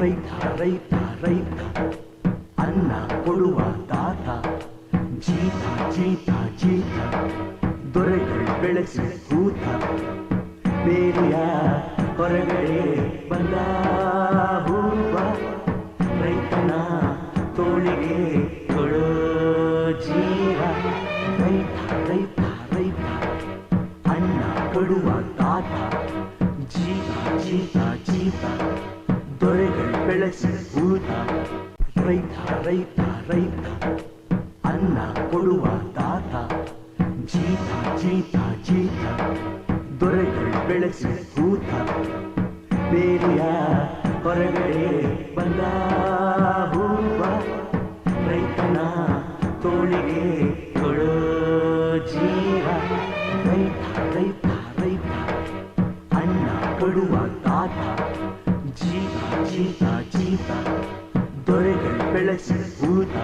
ರೈತ ರೈತ ರೈತ ಅನ್ನ ಕೊಡುವ ತಾತ ಜೀತ ಜೀತ ಜೀತ ದೊರೆಗಳು ಬೆಳೆಸಿ ಕೂತ ಬೇಲಿಯ ಹೊರಗಡೆ ಬಂದ ಹೂವ ರೈತನ ತೋಳಿಗೆ ಕೊಡೋ ಜೀವ ರೈತ ರೈತ ರೈತ ಅನ್ನ ಕೊಡುವ ತಾತ ಜೀತ ಜೀತ ಜೀತ ದೊರೆಗಳು ಬೆಳೆಸಿ ಕೂತ ರೈತ ರೈತ ರೈತ ಅನ್ನ ಕೊಡುವ ತಾತ ಜೀತ ಜೀತ ಜೀತ ದೊರೆಗಳು ಬೆಳೆಸಿ ಕೂತ ಬೇಲಿಯ ಹೊರಗಡೆ ಬಂದ ಹೂವ ರೈತನ ತೋಳಿಗೆ ಕೊಡೋ ಜೀವ ರೈತ ರೈತ ರೈತ ಅನ್ನ ಕೊಡುವ ತಾತ ಜೀತ ಜೀತ ಜೀತ ದೊರೆಗಳು ಬೆಳೆಸಿ ಕೂತ